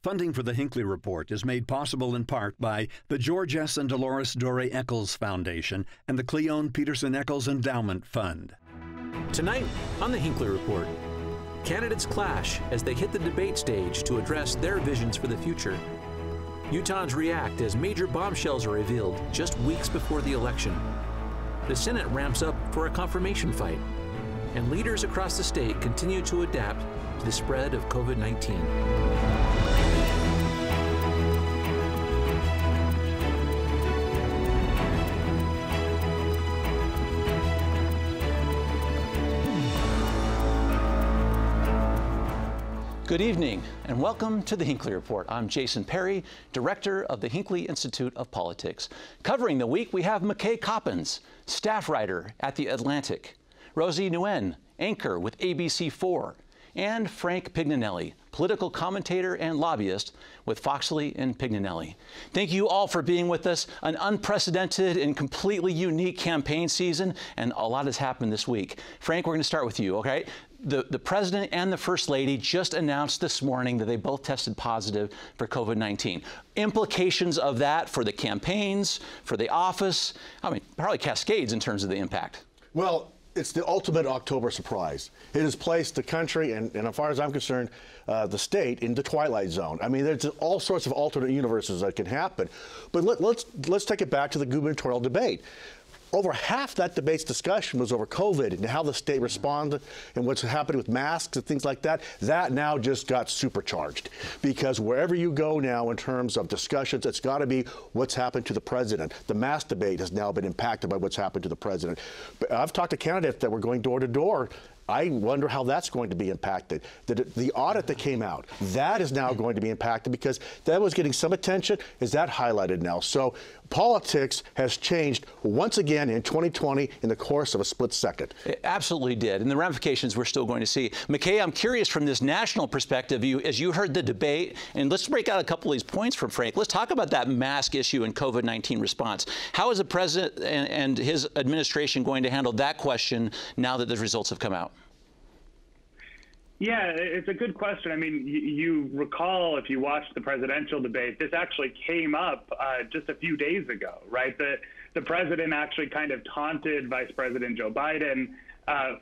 Funding for the Hinckley Report is made possible in part by the George S. and Dolores Doré Eccles Foundation and the Cleone Peterson Eccles Endowment Fund. Tonight on the Hinckley Report, candidates clash as they hit the debate stage to address their visions for the future. Utahns react as major bombshells are revealed just weeks before the election. The Senate ramps up for a confirmation fight, and leaders across the state continue to adapt to the spread of COVID-19. Good evening and welcome to the Hinckley Report. I'm Jason Perry, director of the Hinckley Institute of Politics. Covering the week, we have McKay Coppins, staff writer at The Atlantic, Rosie Nguyen, anchor with ABC4, and Frank Pignanelli, political commentator and lobbyist with Foxley and Pignanelli. Thank you all for being with us. An unprecedented and completely unique campaign season, and a lot has happened this week. Frank, we're going to start with you, okay? The President and the First Lady just announced this morning that they both tested positive for COVID-19. Implications of that for the campaigns, for the office, I mean, probably cascades in terms of the impact. Well, it's the ultimate October surprise. It has placed the country, and as far as I'm concerned, the state in the twilight zone. I mean, there's all sorts of alternate universes that can happen. But let's take it back to the gubernatorial debate. Over half that debate's discussion was over COVID and how the state responded and what's happening with masks and things like that. That now just got supercharged because wherever you go now in terms of discussions, it's got to be what's happened to the president. The mask debate has now been impacted by what's happened to the president. But I've talked to candidates that were going door to door. I wonder how that's going to be impacted. The audit that came out, that is now going to be impacted because that was getting some attention. Is that highlighted now? So politics has changed once again in 2020 in the course of a split second. It absolutely did, and the ramifications we're still going to see. McKay, I'm curious from this national perspective, as you heard the debate, and let's break out a couple of these points from Frank. Let's talk about that mask issue and COVID-19 response. How is the president and his administration going to handle that question now that the results have come out? Yeah, it's a good question. I mean, you recall, if you watched the presidential debate, this actually came up just a few days ago, right? The president actually kind of taunted Vice President Joe Biden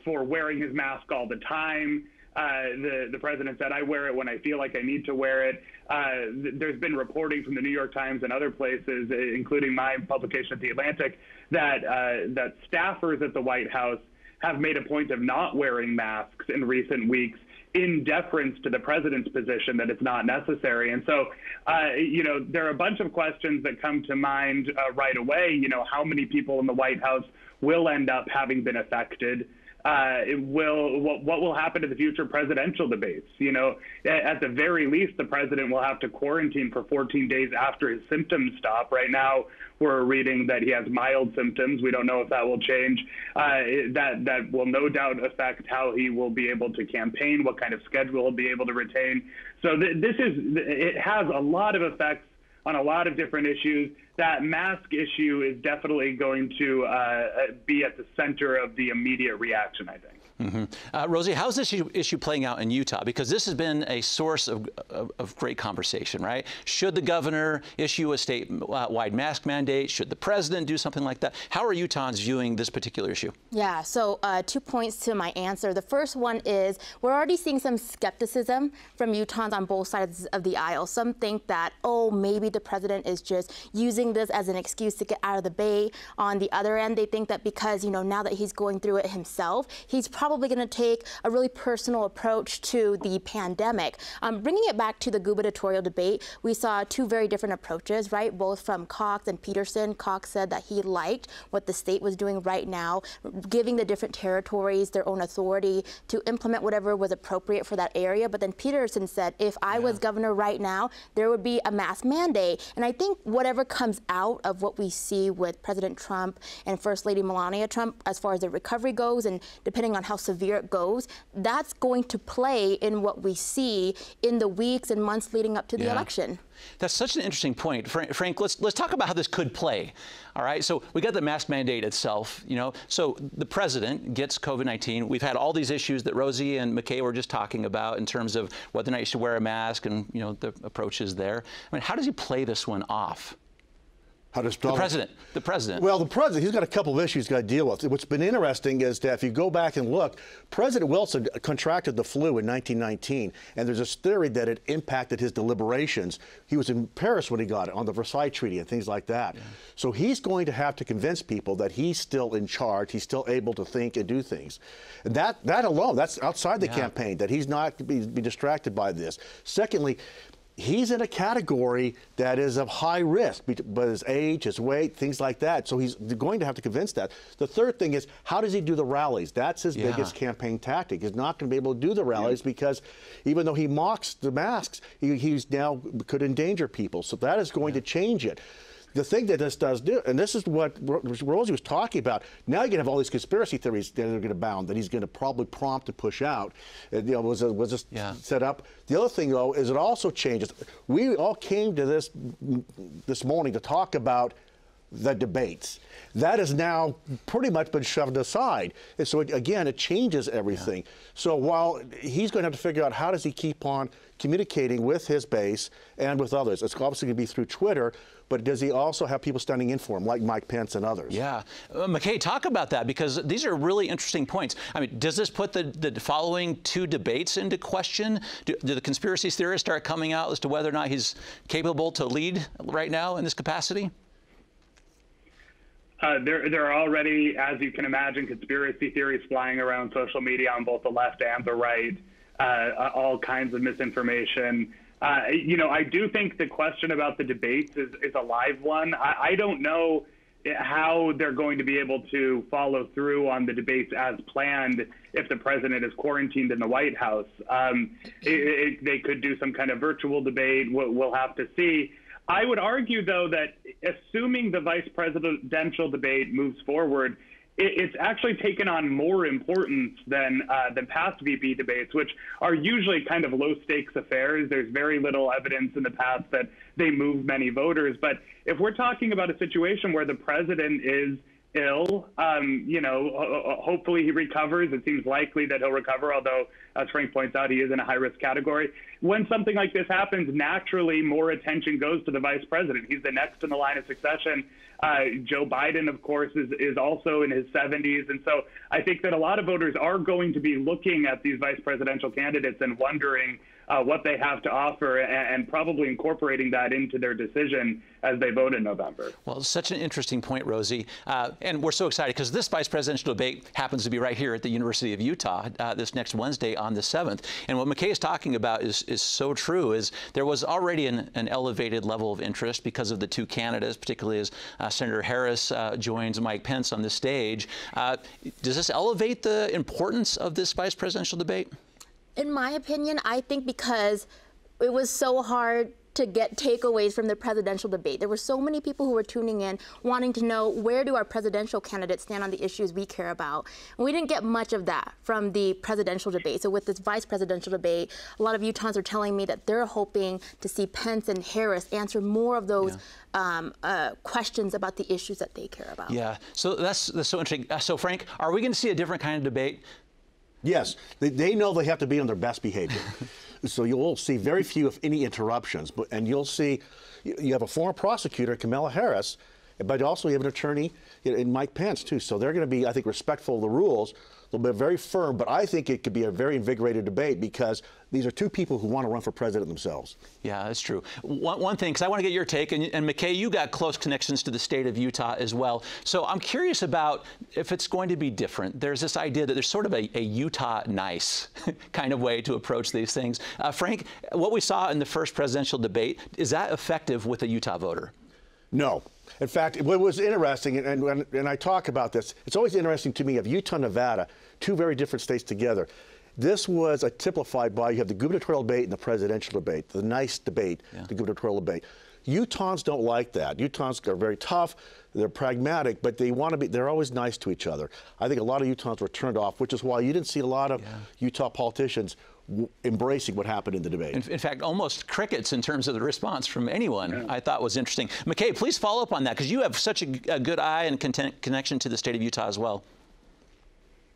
for wearing his mask all the time. The president said, I wear it when I feel like I need to wear it. There's been reporting from the New York Times and other places, including my publication at The Atlantic, that staffers at the White House have made a point of not wearing masks in recent weeks in deference to the president's position that it's not necessary. And so, you know, there are a bunch of questions that come to mind right away. You know, how many people in the White House will end up having been affected? What will happen to the future presidential debates? You know, at the very least, the president will have to quarantine for 14 days after his symptoms stop. Right now, we're reading that he has mild symptoms. We don't know if that will change. That will no doubt affect how he will be able to campaign, what kind of schedule he'll be able to retain. So it has a lot of effects on a lot of different issues. That mask issue is definitely going to be at the center of the immediate reaction, I think. Mm-hmm. Rosie, how's this issue playing out in Utah? Because this has been a source of great conversation, right? Should the governor issue a statewide mask mandate? Should the president do something like that? How are Utahns viewing this particular issue? Yeah, so 2 points to my answer. The first one is we're already seeing some skepticism from Utahns on both sides of the aisle. Some think that, oh, maybe the president is just using this as an excuse to get out of the Bay. On the other end, they think that because, you know, now that he's going through it himself, he's probably going to take a really personal approach to the pandemic. Bringing it back to the gubernatorial debate, we saw two very different approaches, right? Both from Cox and Peterson. Cox said that he liked what the state was doing right now, giving the different territories their own authority to implement whatever was appropriate for that area. But then Peterson said, if I was governor right now, there would be a mask mandate. And I think whatever comes out of what we see with President Trump and First Lady Melania Trump, as far as the recovery goes, and depending on how severe it goes, that's going to play in what we see in the weeks and months leading up to the election. That's such an interesting point. Frank, let's talk about how this could play. All right, so we got the mask mandate itself, you know. So the president gets COVID-19. We've had all these issues that Rosie and McKay were just talking about in terms of whether or not you should wear a mask and, you know, the approaches there. I mean, how does he play this one off? How does the president? The president. Well, the president, he's got a couple of issues he's got to deal with. What's been interesting is that if you go back and look, President Wilson contracted the flu in 1919, and there's this theory that it impacted his deliberations. He was in Paris when he got it, on the Versailles Treaty and things like that. Yeah. So he's going to have to convince people that he's still in charge, he's still able to think and do things. And that alone, that's outside the campaign, that he's not going to be distracted by this. Secondly, he's in a category that is of high risk, but his age, his weight, things like that. So he's going to have to convince that. The third thing is, how does he do the rallies? That's his biggest campaign tactic. He's not going to be able to do the rallies because even though he mocks the masks, he's now could endanger people. So that is going to change it. The thing that this does do, and this is what Rosie was talking about, now you're going to have all these conspiracy theories that are going to abound, that he's going to probably prompt to push out. You know, was this set up? The other thing, though, is it also changes. We all came to this morning to talk about the debates. That has now pretty much been shoved aside. And so, again, it changes everything. So while he's going to have to figure out how does he keep on communicating with his base and with others, it's obviously going to be through Twitter, but does he also have people standing in for him, like Mike Pence and others? Yeah. McKay, talk about that, because these are really interesting points. I mean, does this put the following two debates into question? Do the conspiracy theorists start coming out as to whether or not he's capable to lead right now in this capacity? There are already, as you can imagine, conspiracy theories flying around social media on both the left and the right, all kinds of misinformation. You know, I do think the question about the debates is a live one. I don't know how they're going to be able to follow through on the debates as planned if the president is quarantined in the White House. They could do some kind of virtual debate. We'll have to see. I would argue, though, that assuming the vice presidential debate moves forward, it's actually taken on more importance than past VP debates, which are usually kind of low-stakes affairs. There's very little evidence in the past that they move many voters. But if we're talking about a situation where the president is ill, you know, hopefully he recovers. It seems likely that he'll recover, although, as Frank points out, he is in a high-risk category. When something like this happens, naturally more attention goes to the vice president. He's the next in the line of succession. Joe Biden, of course, is also in his 70s. And so I think that a lot of voters are going to be looking at these vice presidential candidates and wondering what they have to offer, and probably incorporating that into their decision as they vote in November. Well, it's such an interesting point, Rosie. And we're so excited because this vice presidential debate happens to be right here at the University of Utah this next Wednesday on the 7th. And what McKay is talking about is so true. Is there was already an elevated level of interest because of the two candidates, particularly as Senator Harris joins Mike Pence on the stage. Does this elevate the importance of this vice presidential debate? In my opinion, I think because it was so hard to get takeaways from the presidential debate. There were so many people who were tuning in, wanting to know, where do our presidential candidates stand on the issues we care about? And we didn't get much of that from the presidential debate. So with this vice presidential debate, a lot of Utahns are telling me that they're hoping to see Pence and Harris answer more of those questions about the issues that they care about. Yeah, so that's so interesting. So Frank, are we going to see a different kind of debate? Yes, they know they have to be on their best behavior. So you'll see very few, if any, interruptions. And you'll see, you have a former prosecutor, Kamala Harris, but also you have an attorney in Mike Pence, too. So they're going to be, I think, respectful of the rules. They'll be very firm, but I think it could be a very invigorated debate because these are two people who want to run for president themselves. Yeah, that's true. One thing, because I want to get your take, and McKay, you got close connections to the state of Utah as well. So I'm curious about if it's going to be different. There's this idea that there's sort of a Utah nice kind of way to approach these things. Frank, what we saw in the first presidential debate, is that effective with a Utah voter? No. In fact, what was interesting, and I talk about this, it's always interesting to me of Utah and Nevada, two very different states together. This was typified by, you have the gubernatorial debate and the presidential debate, the nice debate, the gubernatorial debate. Utahns don't like that. Utahns are very tough, they're pragmatic, but they're always nice to each other. I think a lot of Utahns were turned off, which is why you didn't see a lot of Utah politicians embracing what happened in the debate. In fact, almost crickets in terms of the response from anyone, I thought was interesting. McKay, please follow up on that, because you have such a good eye and connection to the state of Utah as well.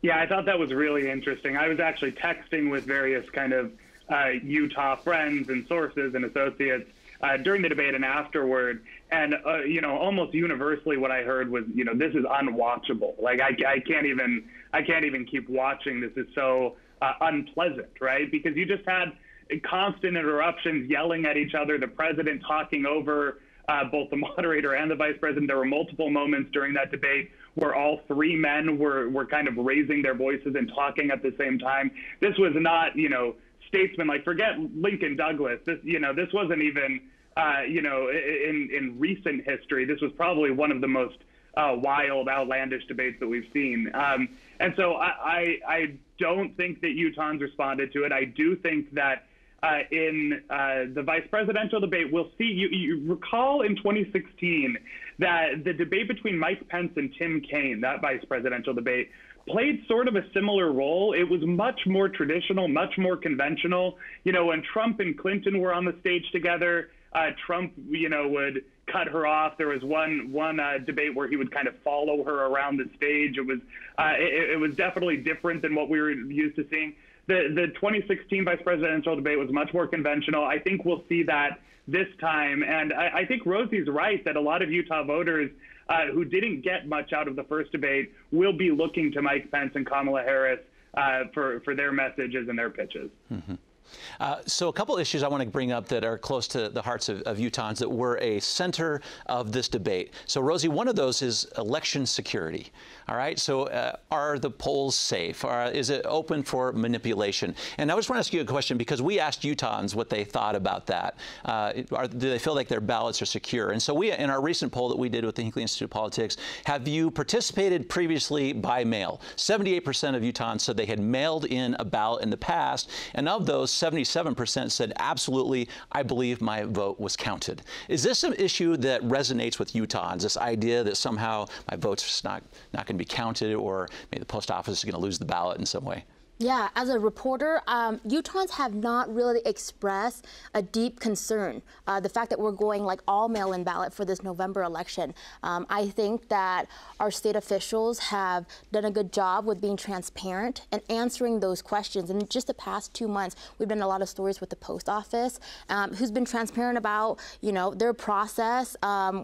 Yeah, I thought that was really interesting. I was actually texting with various kind of Utah friends and sources and associates during the debate and afterward, and you know, almost universally what I heard was, you know, this is unwatchable. Like I can't even keep watching. This is so unpleasant, right? Because you just had constant interruptions, yelling at each other, the president talking over both the moderator and the vice president. There were multiple moments during that debate where all three men were kind of raising their voices and talking at the same time. This was not, you know, statesman, like forget Lincoln Douglas. This, you know, this wasn't even, you know, in recent history. This was probably one of the most wild, outlandish debates that we've seen. And so I don't think that Utahns responded to it. I do think that in the vice presidential debate, we'll see, you recall in 2016 that the debate between Mike Pence and Tim Kaine, that vice presidential debate, played sort of a similar role. It was much more traditional, much more conventional. You know, when Trump and Clinton were on the stage together, Trump, you know, would cut her off. There was one debate where he would kind of follow her around the stage. It was definitely different than what we were used to seeing. The 2016 vice presidential debate was much more conventional. I think we'll see that this time. And I think Rosie's right that a lot of Utah voters who didn't get much out of the first debate will be looking to Mike Pence and Kamala Harris for their messages and their pitches. Mm-hmm. So a couple issues I want to bring up that are close to the hearts of Utahns that were a center of this debate. So, Rosie, one of those is election security. All right. So are the polls safe? Is it open for manipulation? And I just want to ask you a question, because we asked Utahns what they thought about that. Do they feel like their ballots are secure? And so we, in our recent poll that we did with the Hinckley Institute of Politics, have you participated previously by mail? 78% of Utahns said they had mailed in a ballot in the past, and of those, 77% said, absolutely, I believe my vote was counted. Is this an issue that resonates with Utahns, this idea that somehow my vote's just not going to be counted, or maybe the post office is going to lose the ballot in some way? Yeah, as a reporter, Utahns have not really expressed a deep concern. The fact that we're going like all mail-in ballot for this November election. I think that our state officials have done a good job with being transparent and answering those questions. In just the past 2 months, we've done a lot of stories with the post office, who's been transparent about, you know, their process.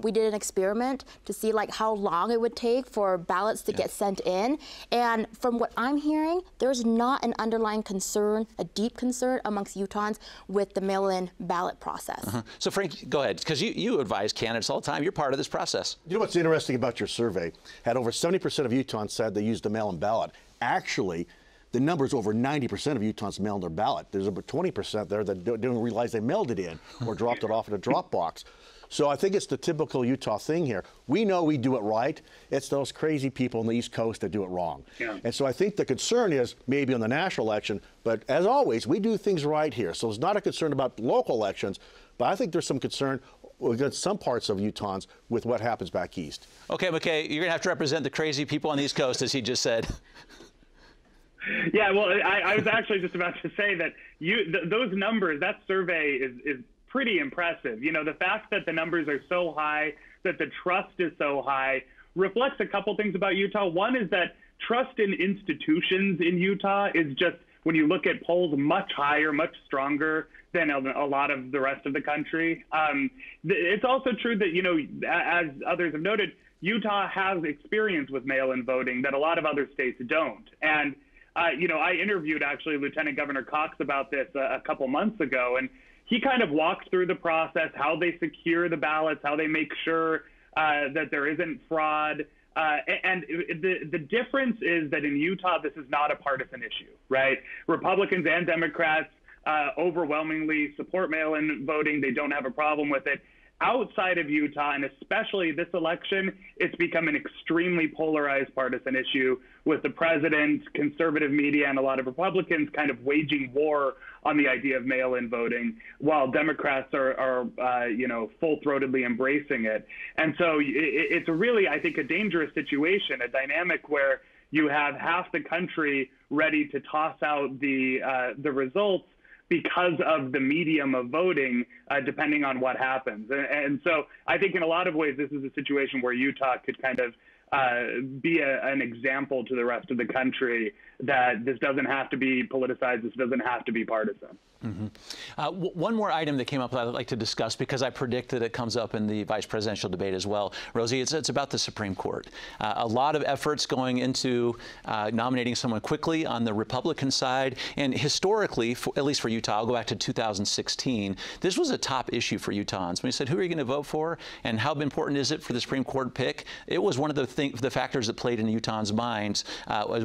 We did an experiment to see like how long it would take for ballots to get sent in. And from what I'm hearing, there's not an underlying concern, a deep concern amongst Utahns with the mail-in ballot process. So Frank, go ahead, because you advise candidates all the time. You're part of this process. You know what's interesting about your survey? Had over 70% of Utahns said they used the mail-in ballot. Actually, the number's over 90% of Utahns mailed their ballot. There's about 20% there that don't realize they mailed it in or dropped it off in a drop box. So I think it's the typical Utah thing here. We know we do it right. It's those crazy people on the East Coast that do it wrong. Yeah. And so I think the concern is maybe on the national election, but as always, we do things right here. So it's not a concern about local elections, but I think there's some concern against some parts of Utahns with what happens back east. Okay, McKay, you're going to have to represent the crazy people on the East Coast, as he just said. Yeah, well, I was actually just about to say that those numbers, that survey is pretty impressive. You know, the fact that the numbers are so high, that the trust is so high, reflects a couple things about Utah. One is that trust in institutions in Utah is just, when you look at polls, much higher, much stronger than a lot of the rest of the country. It's also true that, you know, as others have noted, Utah has experience with mail-in voting that a lot of other states don't. And, you know, I interviewed actually Lieutenant Governor Cox about this a couple months ago, and he kind of walks through the process, how they secure the ballots, how they make sure that there isn't fraud. And the difference is that in Utah, this is not a partisan issue, right? Republicans and Democrats overwhelmingly support mail-in voting. They don't have a problem with it. outside of Utah, and especially this election, it's become an extremely polarized partisan issue with the president, conservative media, and a lot of Republicans kind of waging war on the idea of mail-in voting, while Democrats are full-throatedly embracing it. And so it's really, I think, a dangerous situation, a dynamic where you have half the country ready to toss out the results because of the medium of voting, depending on what happens. And so I think in a lot of ways, this is a situation where Utah could kind of be an example to the rest of the country that this doesn't have to be politicized, this doesn't have to be partisan. One more item that came up that I'd like to discuss, because I predict that it comes up in the vice presidential debate as well. Rosie, it's about the Supreme Court. A lot of efforts going into nominating someone quickly on the Republican side. And historically, at least for Utah, I'll go back to 2016, this was a top issue for Utahns. When you said, who are you going to vote for and how important is it for the Supreme Court pick? It was one of the factors that played in Utahns' minds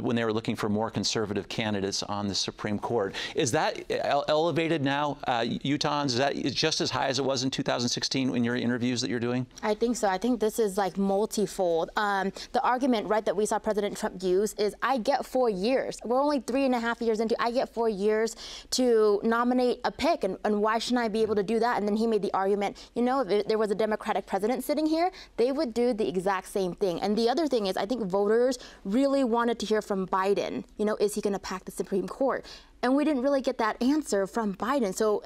when they were looking for more conservative candidates on the Supreme Court. Is that elevated now, Utahns? Is that just as high as it was in 2016 in your interviews that you're doing? I think so. I think this is like multifold. The argument, right, that we saw President Trump use is, I get 4 years. We're only 3.5 years into, I get 4 years to nominate a pick, and why shouldn't I be able to do that? And then he made the argument, you know, if there was a Democratic president sitting here, they would do the exact same thing. And the other thing is, I think voters really wanted to hear from Biden, you know, is he going to pack the Supreme Court? And we didn't really get that answer from Biden. So,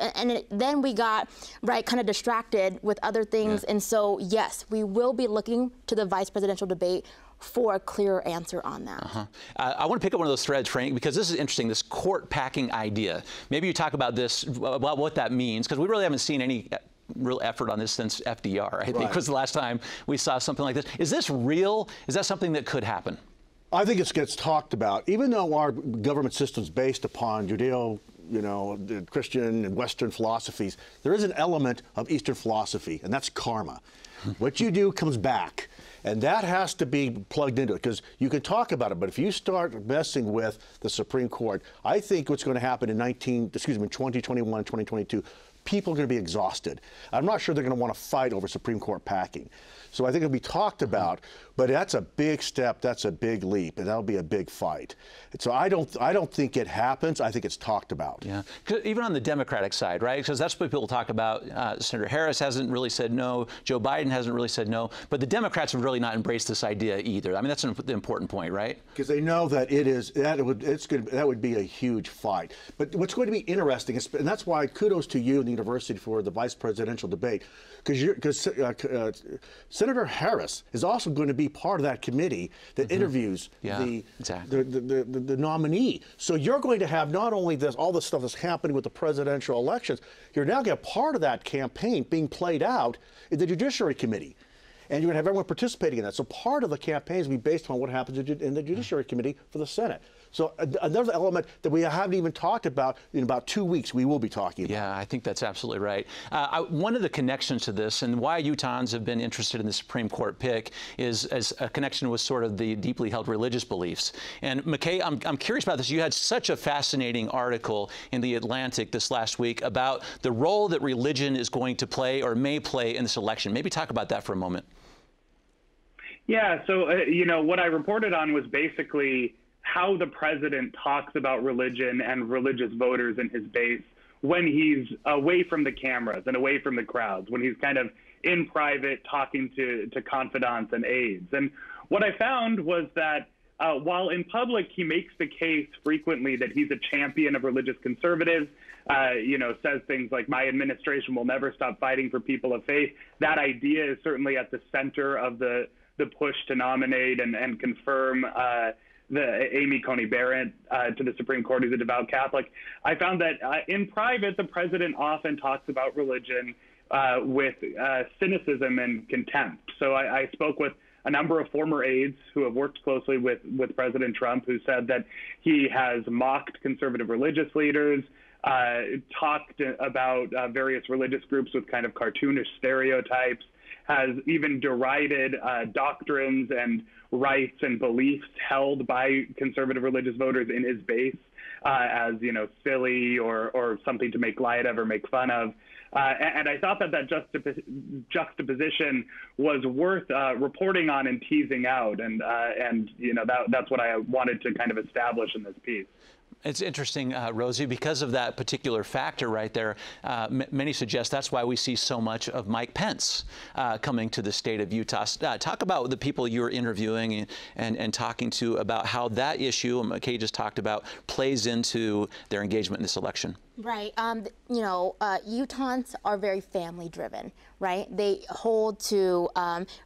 then we got, right, kind of distracted with other things. Yeah. And so, yes, we will be looking to the vice presidential debate for a clearer answer on that. I want to pick up one of those threads, Frank, because this is interesting, this court packing idea. Maybe you talk about this, about what that means, because we really haven't seen any real effort on this since FDR, I think was the last time we saw something like this. Is this real? Is that something that could happen? I think it gets talked about. Even though our government system is based upon Judeo, Christian and Western philosophies, there is an element of Eastern philosophy, and that's karma. What you do comes back. And that has to be plugged into it, because you can talk about it, but if you start messing with the Supreme Court, I think what's going to happen in 2021, 2022, people are going to be exhausted. I'm not sure they're going to want to fight over Supreme Court packing. So I think it'll be talked about, but that's a big step, that's a big leap, and that'll be a big fight. And so I don't think it happens. I think it's talked about. Yeah, even on the Democratic side, right? Because that's what people talk about. Senator Harris hasn't really said no. Joe Biden hasn't really said no. But the Democrats have really not embraced this idea either. I mean, that's an important point, right? Because they know that that would be a huge fight. But what's going to be interesting is, and that's why kudos to you and the university for the vice presidential debate, because Senator Harris is also going to be part of that committee that interviews the nominee. So you're going to have not only all this stuff that's happening with the presidential elections, you're now going to have part of that campaign being played out in the Judiciary Committee. And you're going to have everyone participating in that. So part of the campaign is going to be based on what happens in the Judiciary Committee for the Senate. So another element that we haven't even talked about, in about 2 weeks, we will be talking about. Yeah, I think that's absolutely right. One of the connections to this, and why Utahns have been interested in the Supreme Court pick, is as a connection with sort of the deeply held religious beliefs. And McKay, I'm curious about this. You had such a fascinating article in The Atlantic this last week about the role that religion is going to play or may play in this election. Maybe talk about that for a moment. Yeah, so, what I reported on was basically how the president talks about religion and religious voters in his base when he's away from the cameras and away from the crowds, when he's kind of in private talking to confidants and aides. And what I found was that while in public he makes the case frequently that he's a champion of religious conservatives, says things like, my administration will never stop fighting for people of faith, that idea is certainly at the center of the push to nominate and confirm the Amy Coney Barrett to the Supreme Court, who's a devout Catholic. I found that in private, the president often talks about religion with cynicism and contempt. So I spoke with a number of former aides who have worked closely with President Trump, who said that he has mocked conservative religious leaders, talked about various religious groups with kind of cartoonish stereotypes, has even derided doctrines and rights and beliefs held by conservative religious voters in his base. as, you know, silly or something to make light of or make fun of. And I thought that juxtaposition was worth reporting on and teasing out. And you know, that's what I wanted to kind of establish in this piece. It's interesting, Rosie, because of that particular factor right there, many suggest that's why we see so much of Mike Pence coming to the state of Utah. Talk about the people you're interviewing and talking to about how that issue, McKay just talked about, plays into their engagement in this election. Right. You know, Utahns are very family driven, right? They hold to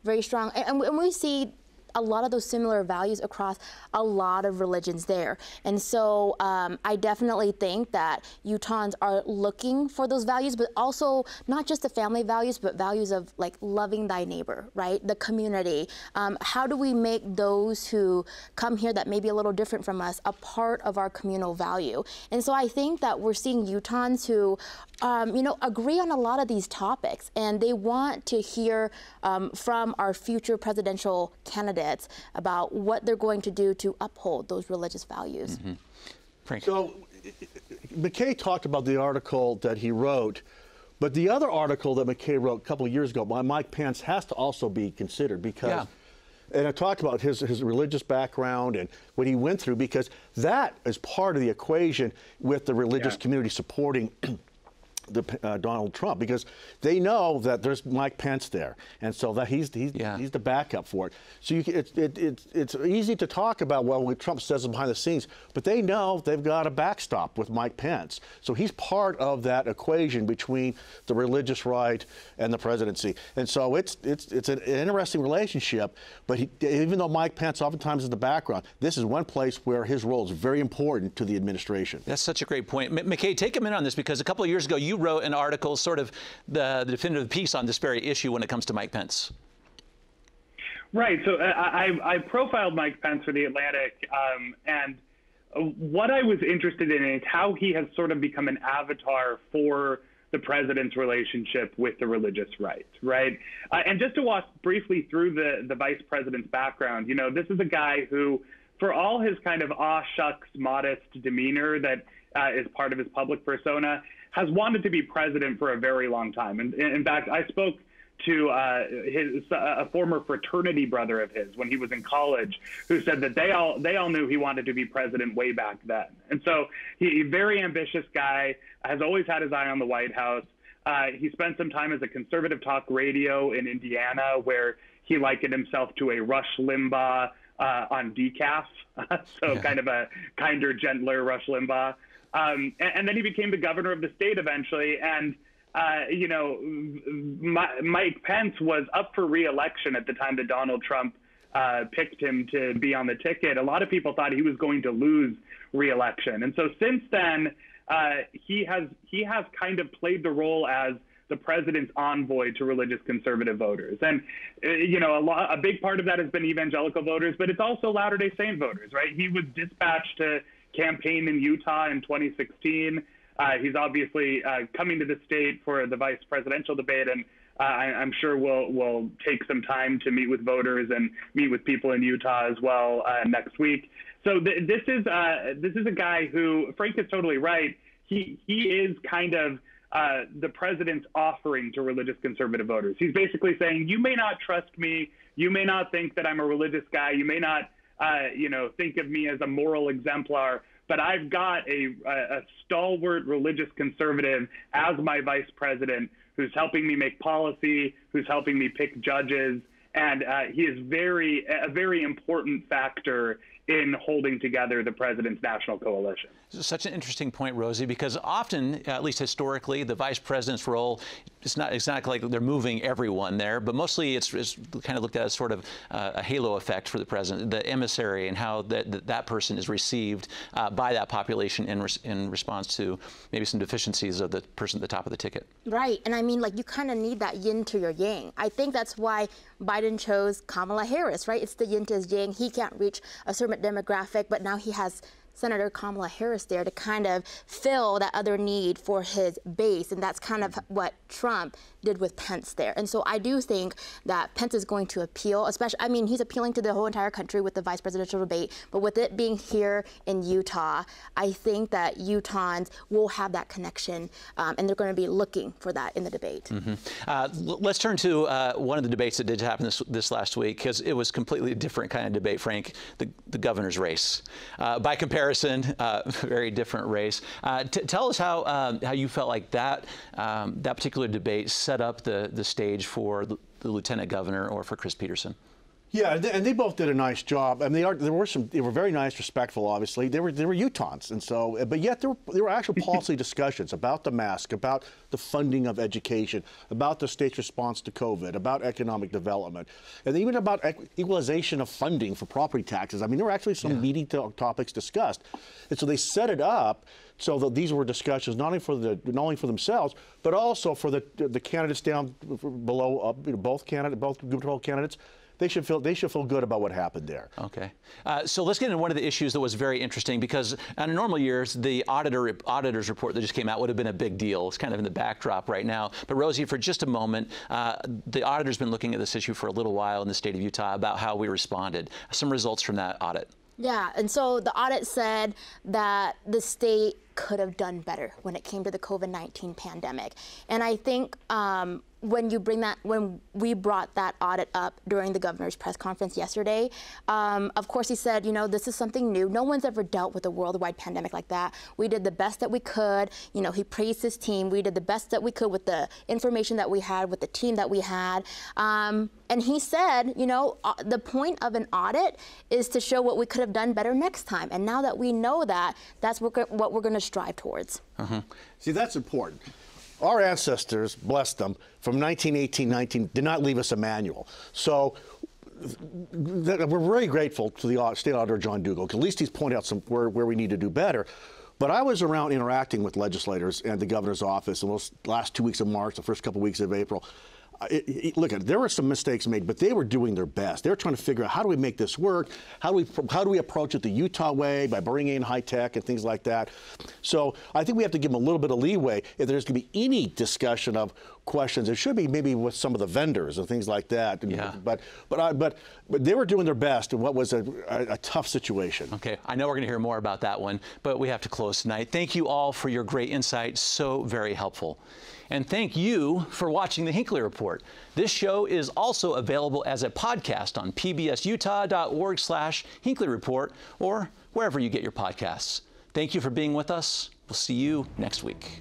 very strong, and we see a lot of those similar values across a lot of religions there. And so I definitely think that Utahns are looking for those values, but also not just the family values, but values of like loving thy neighbor, right? The community. How do we make those who come here that may be a little different from us a part of our communal value? And so I think that we're seeing Utahns who, you know, agree on a lot of these topics, and they want to hear from our future presidential candidates about what they're going to do to uphold those religious values. Mm-hmm. Frank. So McKay talked about the article that he wrote, but the other article that McKay wrote a couple of years ago by Mike Pence has to also be considered because, and I talked about his religious background and what he went through, because that is part of the equation with the religious community supporting Donald Trump, because they know that there's Mike Pence there, and so that he's the backup for it. So it's easy to talk about, well, what Trump says behind the scenes, but they know they've got a backstop with Mike Pence. So he's part of that equation between the religious right and the presidency, and so it's an interesting relationship. But even though Mike Pence oftentimes is the background, this is one place where his role is very important to the administration. That's such a great point. McKay, take him in on this, because a couple of years ago you wrote an article, sort of the definitive piece on this very issue when it comes to Mike Pence. Right. So I profiled Mike Pence for The Atlantic, and what I was interested in is how he has sort of become an avatar for the president's relationship with the religious right, right? And just to walk briefly through the vice president's background, you know, this is a guy who, for all his kind of aw shucks modest demeanor that is part of his public persona, has wanted to be president for a very long time. And in fact, I spoke to a former fraternity brother of his when he was in college, who said that they all knew he wanted to be president way back then. And so he's a very ambitious guy, has always had his eye on the White House. He spent some time as a conservative talk radio in Indiana, where he likened himself to a Rush Limbaugh on decaf, so kind of a kinder, gentler Rush Limbaugh. And then he became the governor of the state eventually. And, you know, Mike Pence was up for re-election at the time that Donald Trump picked him to be on the ticket. A lot of people thought he was going to lose re-election. And so since then, he has kind of played the role as the president's envoy to religious conservative voters. And, you know, a big part of that has been evangelical voters, but it's also Latter-day Saint voters, right? He was dispatched to campaign in Utah in 2016. He's obviously coming to the state for the vice presidential debate, and I'm sure we'll take some time to meet with voters and meet with people in Utah as well next week. So this is a guy who, Frank is totally right. He is kind of the president's offering to religious conservative voters. He's basically saying, you may not trust me, you may not think that I'm a religious guy, you may not you know, think of me as a moral exemplar, but I've got a stalwart religious conservative as my vice president who's helping me make policy, who's helping me pick judges, and he is a very important factor in holding together the president's national coalition. This is such an interesting point, Rosie, because often, at least historically, the vice president's role, it's not like they're moving everyone there, but mostly it's kind of looked at as sort of a halo effect for the president, the emissary, and how that person is received by that population in response to maybe some deficiencies of the person at the top of the ticket. Right, and I mean, like, you kind of need that yin to your yang. I think that's why Biden chose Kamala Harris, right? It's the yin to his yang. He can't reach a certain demographic, but now he has Senator Kamala Harris there to kind of fill that other need for his base. And that's kind of what Trump did with Pence there. And so I do think that Pence is going to appeal, especially, I mean, he's appealing to the whole entire country with the vice presidential debate, but with it being here in Utah, I think that Utahns will have that connection, and they're going to be looking for that in the debate. Let's turn to one of the debates that did happen this last week, because it was completely a different kind of debate, Frank, the governor's race. By comparison, very different race. Tell us how you felt like that particular debate set up the stage for the lieutenant governor or for Chris Peterson. Yeah, and they both did a nice job. I mean, they were very nice, respectful. Obviously, they were Utahns, and so, but yet there were actual policy discussions about the mask, about the funding of education, about the state's response to COVID, about economic development, and even about equalization of funding for property taxes. I mean, there were actually some meaty topics discussed, and so they set it up so that these were discussions not only for themselves, but also for the candidates down below, both gubernatorial candidates. They should feel good about what happened there. Okay. So let's get into one of the issues that was very interesting, because in normal years, the auditor's report that just came out would have been a big deal. It's kind of in the backdrop right now. But Rosie, for just a moment, the auditor's been looking at this issue for a little while in the state of Utah about how we responded. Some results from that audit. Yeah, and so the audit said that the state could have done better when it came to the COVID-19 pandemic. And I think when we brought that audit up during the governor's press conference yesterday, of course he said, this is something new. No one's ever dealt with a worldwide pandemic like that. We did the best that we could. He praised his team. We did the best that we could with the information that we had, with the team that we had. And he said, the point of an audit is to show what we could have done better next time. And now that we know that, that's what we're going to strive towards. See, that's important. Our ancestors, bless them, from 1918-19 did not leave us a manual. So we're very grateful to the State Auditor, John Dugal, because at least he's pointed out where we need to do better. But I was around interacting with legislators and the governor's office in those last 2 weeks of March, the first couple of weeks of April. Look, there were some mistakes made, but they were doing their best. They were trying to figure out, how do we make this work? How do we approach it the Utah way, by bringing in high tech and things like that? So I think we have to give them a little bit of leeway. If there's going to be any discussion of questions, it should be maybe with some of the vendors and things like that. Yeah. But they were doing their best in what was a tough situation. Okay, I know we're going to hear more about that one, but we have to close tonight. Thank you all for your great insight, so very helpful. And thank you for watching the Hinckley Report. This show is also available as a podcast on pbsutah.org/Hinckley Report or wherever you get your podcasts. Thank you for being with us. We'll see you next week.